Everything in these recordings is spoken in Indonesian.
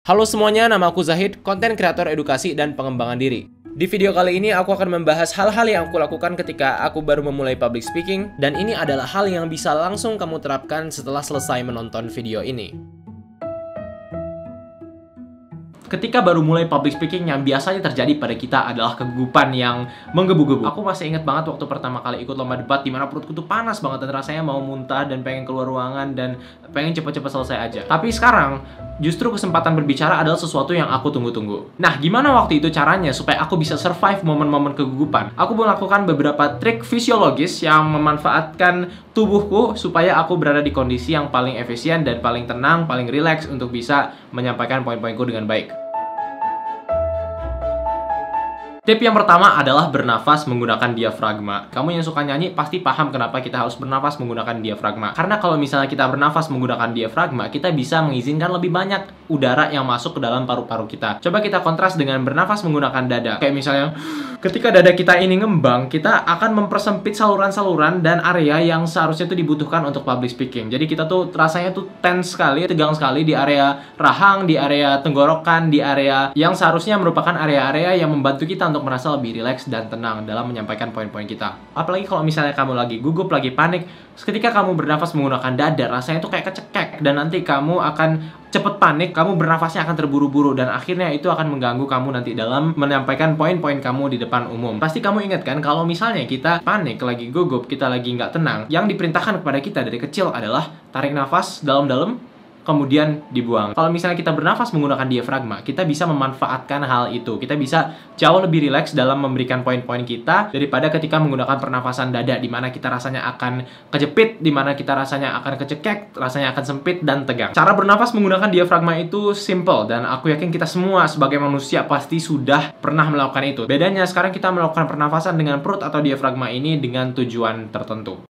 Halo semuanya, nama aku Zahid, konten kreator edukasi dan pengembangan diri. Di video kali ini aku akan membahas hal-hal yang aku lakukan ketika aku baru memulai public speaking, dan ini adalah hal yang bisa langsung kamu terapkan setelah selesai menonton video ini. Ketika baru mulai public speaking, yang biasanya terjadi pada kita adalah kegugupan yang menggebu-gebu. Aku masih ingat banget waktu pertama kali ikut lomba debat, dimana perutku tuh panas banget dan rasanya mau muntah dan pengen keluar ruangan dan pengen cepet-cepet selesai aja. Tapi sekarang, justru kesempatan berbicara adalah sesuatu yang aku tunggu-tunggu. Nah, gimana waktu itu caranya supaya aku bisa survive momen-momen kegugupan? Aku melakukan beberapa trik fisiologis yang memanfaatkan tubuhku supaya aku berada di kondisi yang paling efisien dan paling tenang, paling rileks untuk bisa menyampaikan poin-poinku dengan baik. Tip yang pertama adalah bernafas menggunakan diafragma. Kamu yang suka nyanyi pasti paham kenapa kita harus bernafas menggunakan diafragma. Karena kalau misalnya kita bernafas menggunakan diafragma, kita bisa mengizinkan lebih banyak udara yang masuk ke dalam paru-paru kita. Coba kita kontras dengan bernafas menggunakan dada. Kayak misalnya, ketika dada kita ini ngembang, kita akan mempersempit saluran-saluran dan area yang seharusnya itu dibutuhkan untuk public speaking. Jadi kita tuh rasanya tuh tense sekali, tegang sekali di area rahang, di area tenggorokan, di area yang seharusnya merupakan area-area yang membantu kita untuk merasa lebih rileks dan tenang dalam menyampaikan poin-poin kita. Apalagi kalau misalnya kamu lagi gugup, lagi panik, ketika kamu bernafas menggunakan dada, rasanya tuh kayak kecekek dan nanti kamu akan cepet panik, kamu bernafasnya akan terburu-buru dan akhirnya itu akan mengganggu kamu nanti dalam menyampaikan poin-poin kamu di depan umum. Pasti kamu ingat kan kalau misalnya kita panik, lagi gugup, kita lagi nggak tenang, yang diperintahkan kepada kita dari kecil adalah tarik nafas dalam-dalam, kemudian dibuang. Kalau misalnya kita bernafas menggunakan diafragma, kita bisa memanfaatkan hal itu. Kita bisa jauh lebih rileks dalam memberikan poin-poin kita daripada ketika menggunakan pernafasan dada, di mana kita rasanya akan kejepit, di mana kita rasanya akan kecekek, rasanya akan sempit dan tegang. Cara bernafas menggunakan diafragma itu simple, dan aku yakin kita semua sebagai manusia pasti sudah pernah melakukan itu. Bedanya sekarang kita melakukan pernafasan dengan perut atau diafragma ini dengan tujuan tertentu.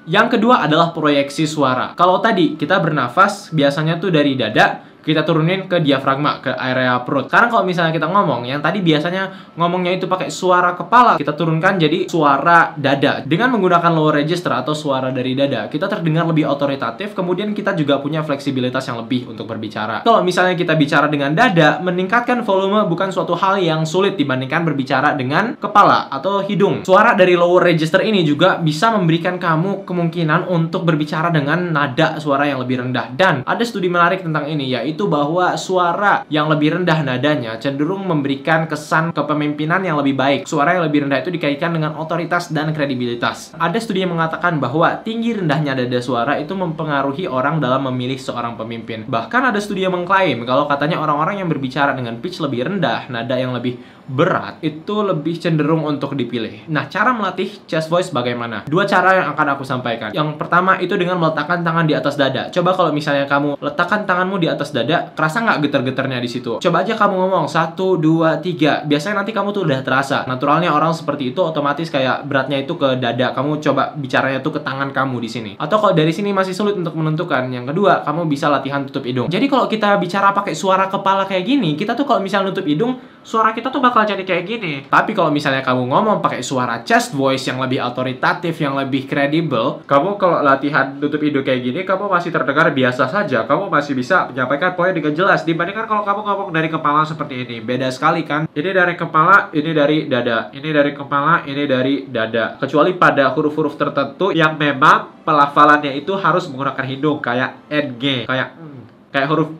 Yang kedua adalah proyeksi suara. Kalau tadi kita bernafas biasanya tuh dari dada, kita turunin ke diafragma, ke area perut. Sekarang kalau misalnya kita ngomong, yang tadi biasanya ngomongnya itu pakai suara kepala, kita turunkan jadi suara dada. Dengan menggunakan lower register atau suara dari dada, kita terdengar lebih otoritatif, kemudian kita juga punya fleksibilitas yang lebih untuk berbicara. Kalau misalnya kita bicara dengan dada, meningkatkan volume bukan suatu hal yang sulit dibandingkan berbicara dengan kepala atau hidung. Suara dari lower register ini juga bisa memberikan kamu kemungkinan untuk berbicara dengan nada suara yang lebih rendah. Dan ada studi menarik tentang ini, yaitu bahwa suara yang lebih rendah nadanya cenderung memberikan kesan kepemimpinan yang lebih baik. Suara yang lebih rendah itu dikaitkan dengan otoritas dan kredibilitas. Ada studi yang mengatakan bahwa tinggi rendahnya nada suara itu mempengaruhi orang dalam memilih seorang pemimpin. Bahkan ada studi yang mengklaim kalau katanya orang-orang yang berbicara dengan pitch lebih rendah, nada yang lebih berat, itu lebih cenderung untuk dipilih. Nah, cara melatih chest voice bagaimana? Dua cara yang akan aku sampaikan. Yang pertama itu dengan meletakkan tangan di atas dada. Coba kalau misalnya kamu letakkan tanganmu di atas dada, kerasa nggak getar-getarnya di situ? Coba aja kamu ngomong 1, 2, 3. Biasanya nanti kamu tuh udah terasa. Naturalnya orang seperti itu otomatis kayak beratnya itu ke dada. Kamu coba bicaranya tuh ke tangan kamu di sini. Atau kalau dari sini masih sulit untuk menentukan, yang kedua, kamu bisa latihan tutup hidung. Jadi kalau kita bicara pakai suara kepala kayak gini, kita tuh kalau misalnya nutup hidung, suara kita tuh bakal jadi kayak gini. Tapi kalau misalnya kamu ngomong pakai suara chest voice yang lebih otoritatif, yang lebih kredibel, kamu kalau latihan tutup hidung kayak gini, kamu masih terdengar biasa saja. Kamu masih bisa menyampaikan poin dengan jelas. Dibandingkan kalau kamu ngomong dari kepala seperti ini. Beda sekali kan? Ini dari kepala, ini dari dada. Ini dari kepala, ini dari dada. Kecuali pada huruf-huruf tertentu yang memang pelafalannya itu harus menggunakan hidung. Kayak NG, kayak huruf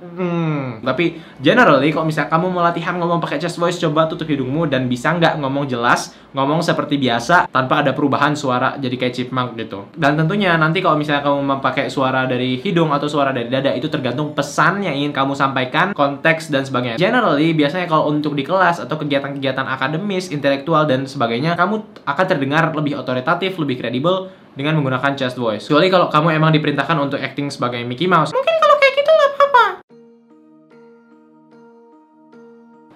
Tapi generally kalau misalnya kamu mau latihan ngomong pakai chest voice, coba tutup hidungmu dan bisa nggak ngomong jelas, ngomong seperti biasa tanpa ada perubahan suara jadi kayak chipmunk gitu. Dan tentunya nanti kalau misalnya kamu memakai suara dari hidung atau suara dari dada, itu tergantung pesan yang ingin kamu sampaikan, konteks dan sebagainya. Generally biasanya kalau untuk di kelas atau kegiatan-kegiatan akademis, intelektual dan sebagainya, kamu akan terdengar lebih otoritatif, lebih kredibel dengan menggunakan chest voice. Kecuali kalau kamu emang diperintahkan untuk acting sebagai Mickey Mouse. Mungkin kalau kayak gitu nggak apa-apa.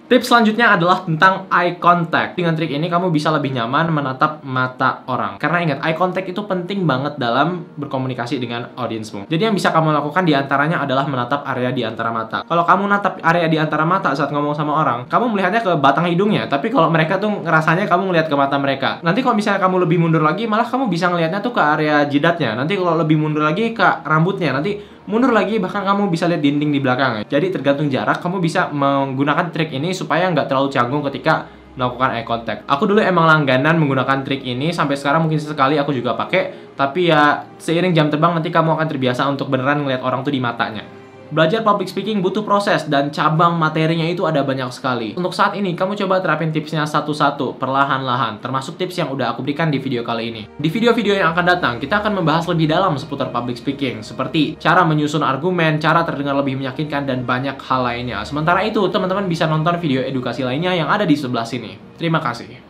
Tips selanjutnya adalah tentang eye contact. Dengan trik ini kamu bisa lebih nyaman menatap mata orang. Karena ingat, eye contact itu penting banget dalam berkomunikasi dengan audiensmu. Jadi yang bisa kamu lakukan diantaranya adalah menatap area di antara mata. Kalau kamu natap area di antara mata saat ngomong sama orang, kamu melihatnya ke batang hidungnya. Tapi kalau mereka tuh ngerasanya kamu ngelihat ke mata mereka. Nanti kalau misalnya kamu lebih mundur lagi, malah kamu bisa ngelihatnya tuh ke area jidatnya. Nanti kalau lebih mundur lagi ke rambutnya. Nanti mundur lagi, bahkan kamu bisa lihat dinding di belakang ya. Jadi tergantung jarak, kamu bisa menggunakan trik ini supaya nggak terlalu canggung ketika melakukan eye contact. Aku dulu emang langganan menggunakan trik ini, sampai sekarang mungkin sesekali aku juga pakai. Tapi ya seiring jam terbang nanti kamu akan terbiasa untuk beneran ngeliat orang tuh di matanya. Belajar public speaking butuh proses dan cabang materinya itu ada banyak sekali. Untuk saat ini, kamu coba terapin tipsnya satu-satu, perlahan-lahan, termasuk tips yang udah aku berikan di video kali ini. Di video-video yang akan datang, kita akan membahas lebih dalam seputar public speaking, seperti cara menyusun argumen, cara terdengar lebih meyakinkan, dan banyak hal lainnya. Sementara itu, teman-teman bisa nonton video edukasi lainnya yang ada di sebelah sini. Terima kasih.